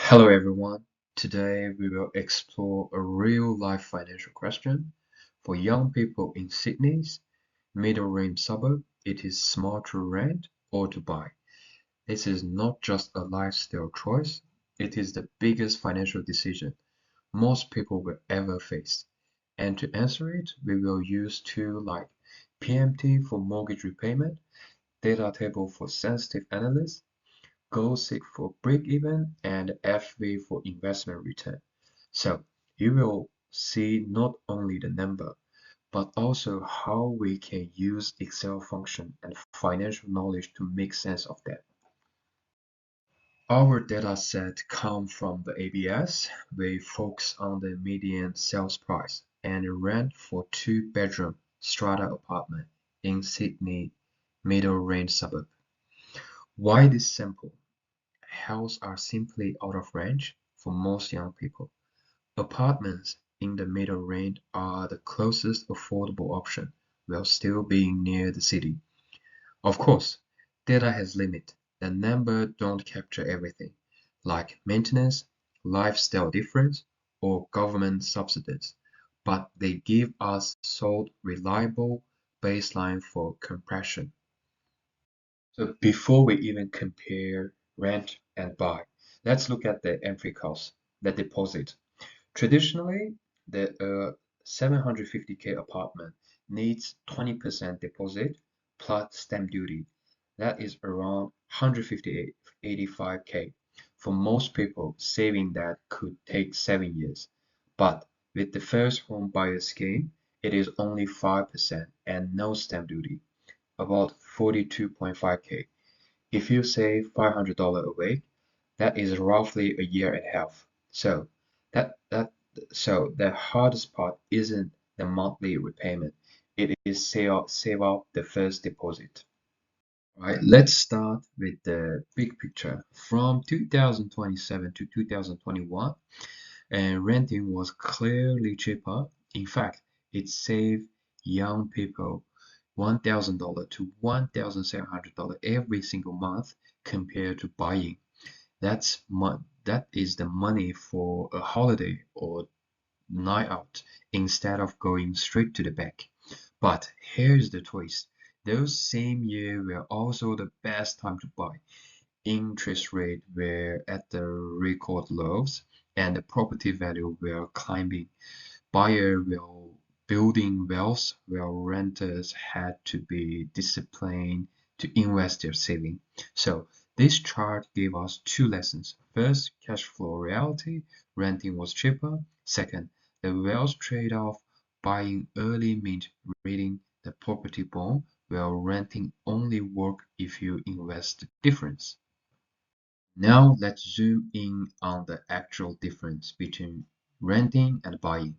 Hello everyone. Today we will explore a real-life financial question. For young people in Sydney's middle-range suburb, it is smart to rent or to buy. This is not just a lifestyle choice, it is the biggest financial decision most people will ever face. And to answer it, we will use tools like PMT for mortgage repayment, data table for sensitive analysis, goal seek for break-even, and FV for investment return. So you will see not only the number, but also how we can use Excel function and financial knowledge to make sense of that. Our data set comes from the ABS. We focus on the median sales price and rent for two-bedroom strata apartment in Sydney middle range suburb. Why this simple? Houses are simply out of range for most young people. Apartments in the middle range are the closest affordable option while still being near the city. Of course, data has limit. The number don't capture everything, like maintenance, lifestyle difference, or government subsidies, but they give us solid, reliable baseline for comparison. So before we even compare rent and buy, let's look at the entry cost, the deposit. Traditionally, the 750K apartment needs 20% deposit plus stamp duty. That is around 185K. For most people, saving that could take 7 years. But with the first home buyer scheme, it is only 5% and no stamp duty, about 42.5K. If you save $500 a week, that is roughly a year and a half. That that so the hardest part isn't the monthly repayment. It is save up the first deposit. Right, let's start with the big picture. From 2027 to 2021, and renting was clearly cheaper. In fact, it saved young people $1,000 to $1,700 every single month compared to buying. That is the money for a holiday or night out instead of going straight to the bank. But here's the twist. Those same years were also the best time to buy. Interest rates were at the record lows and the property value were climbing. Buyers were building wealth while renters had to be disciplined to invest their savings. So this chart gave us two lessons. First, cash flow reality, renting was cheaper. Second, the wealth trade-off, buying early meant reading the property bond, while renting only work if you invest the difference. Now let's zoom in on the actual difference between renting and buying.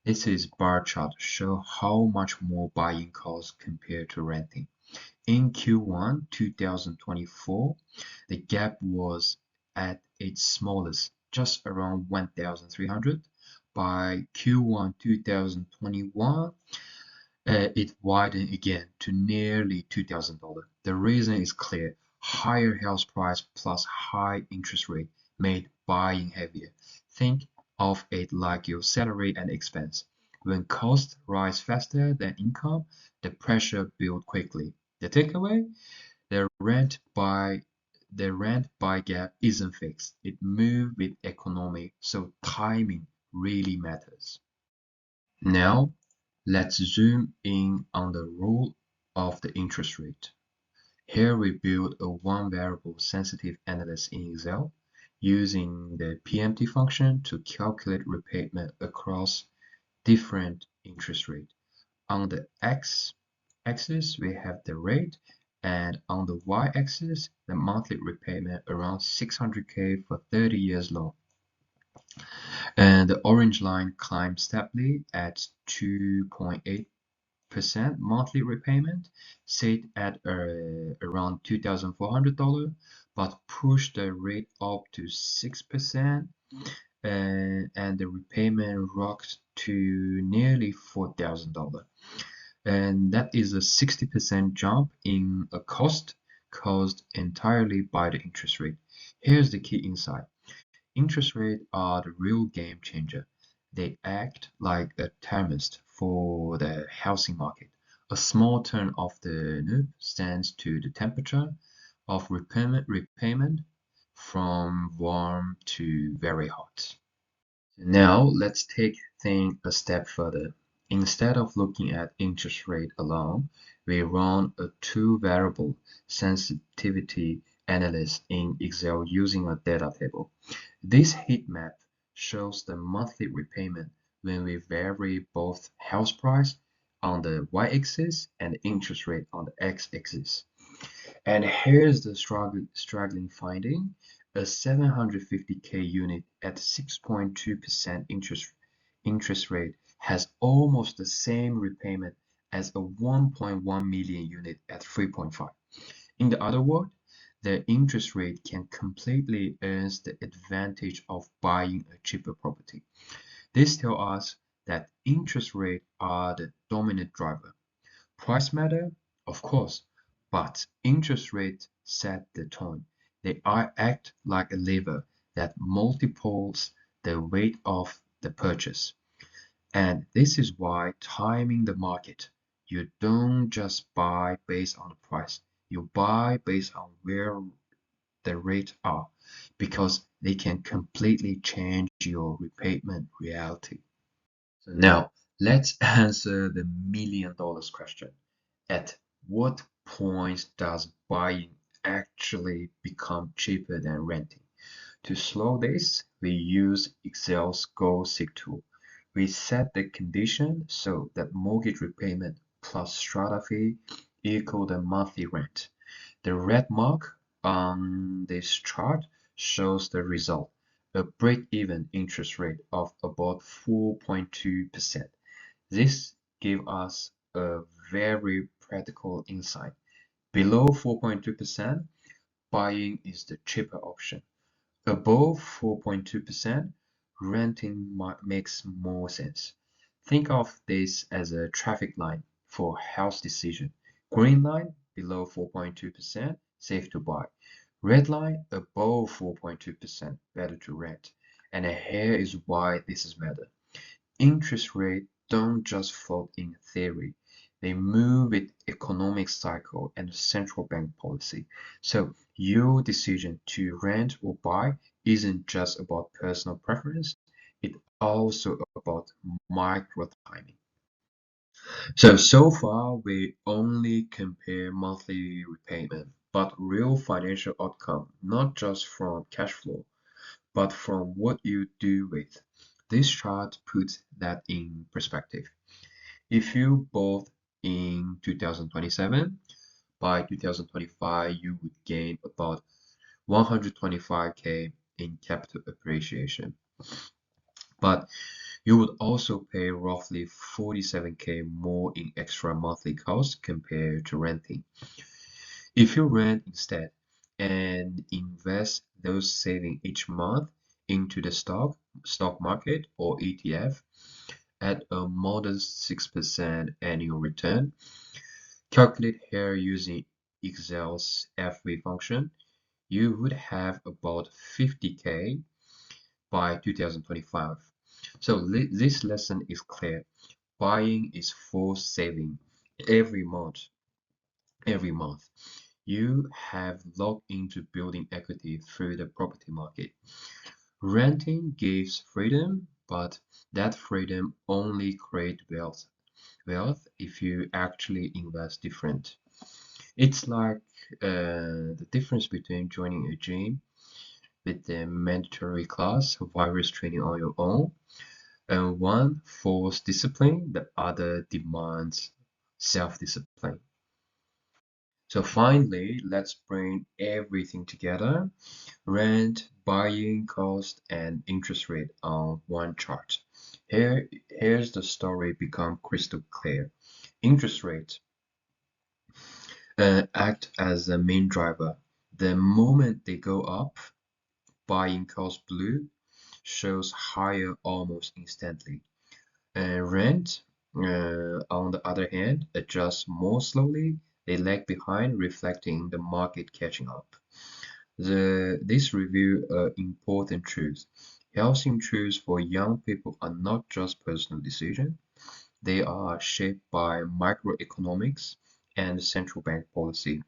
This is bar chart show how much more buying costs compared to renting. In Q1 2024, the gap was at its smallest, just around 1,300. By Q1 2021, it widened again to nearly $2,000. The reason is clear. Higher house price plus high interest rate made buying heavier. Think of it like your salary and expense. When costs rise faster than income, the pressure builds quickly. The takeaway? The rent by the rent buy gap isn't fixed. It moves with economy, so timing really matters. Now, let's zoom in on the role of the interest rate. Here we build a one variable sensitive analysis in Excel using the PMT function to calculate repayment across different interest rates. On the x-axis, we have the rate, and on the y-axis, the monthly repayment around 600K for 30 years loan. And the orange line climbs steeply at 2.8% monthly repayment, set at around $2,400, but push the rate up to 6%, and the repayment rocked to nearly $4,000. And that is a 60% jump in a cost caused entirely by the interest rate. Here's the key insight. Interest rates are the real game changer. They act like a thermostat for the housing market. A small turn of the knob stands to the temperature of repayment from warm to very hot. Now let's take things a step further. Instead of looking at interest rate alone, we run a two-variable sensitivity analysis in Excel using a data table. This heat map shows the monthly repayment when we vary both house price on the y-axis and interest rate on the x-axis. And here's the struggling finding. A 750K unit at 6.2% interest rate has almost the same repayment as a 1.1 million unit at 3.5. In the other word, the interest rate can completely earn the advantage of buying a cheaper property. This tells us that interest rates are the dominant driver. Price matter, of course, but interest rates set the tone. They are act like a lever that multiples the weight of the purchase. And this is why timing the market, you don't just buy based on the price, you buy based on where the rates are, because they can completely change your repayment reality. So now let's answer the $1 million question. At what point does buying actually become cheaper than renting? To slow this, we use Excel's goal seek tool. We set the condition so that mortgage repayment plus strata fee equal the monthly rent. The red mark on this chart shows the result, a break-even interest rate of about 4.2%. This gives us a very practical insight. Below 4.2%, buying is the cheaper option. Above 4.2%, renting makes more sense. Think of this as a traffic line for house decision. Green line below 4.2%, safe to buy. Red line above 4.2%, better to rent. And here is why this is matter. Interest rates don't just float in theory. They move with economic cycle and central bank policy. So your decision to rent or buy isn't just about personal preference, it's also about micro timing. So far we only compare monthly repayment, but real financial outcome, not just from cash flow, but from what you do with. This chart puts that in perspective. If you bought in 2027, by 2025 you would gain about 125K in capital appreciation. But you would also pay roughly 47K more in extra monthly costs compared to renting. If you rent instead and invest those savings each month into the stock market or ETF at a modest 6% annual return, calculate here using Excel's FV function, you would have about 50K by 2025. So this lesson is clear. Buying is for saving every month. Every month. You have logged into building equity through the property market. Renting gives freedom, but that freedom only creates wealth if you actually invest different. It's like the difference between joining a gym with the mandatory class virus training on your own, and one forces discipline, the other demands self-discipline. So finally, let's bring everything together. Rent, buying cost, and interest rate on one chart. Here's the story become crystal clear. Interest rates act as the main driver. The moment they go up, buying cost blue shows higher almost instantly. Rent, on the other hand, adjusts more slowly. They lag behind, reflecting the market catching up. This review important truths. Housing truths for young people are not just personal decisions, they are shaped by microeconomics and central bank policy.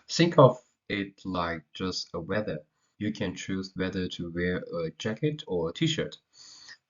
Think of it like just a weather. You can choose whether to wear a jacket or a t-shirt,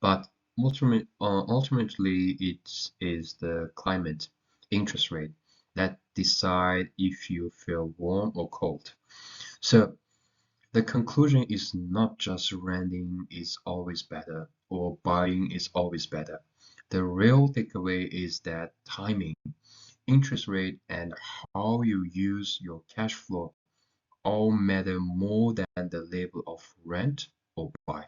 but ultimately it is the climate, interest rate that decide if you feel warm or cold. So the conclusion is not just renting is always better or buying is always better. The real takeaway is that timing, interest rate, and how you use your cash flow all matter more than the label of rent or buy.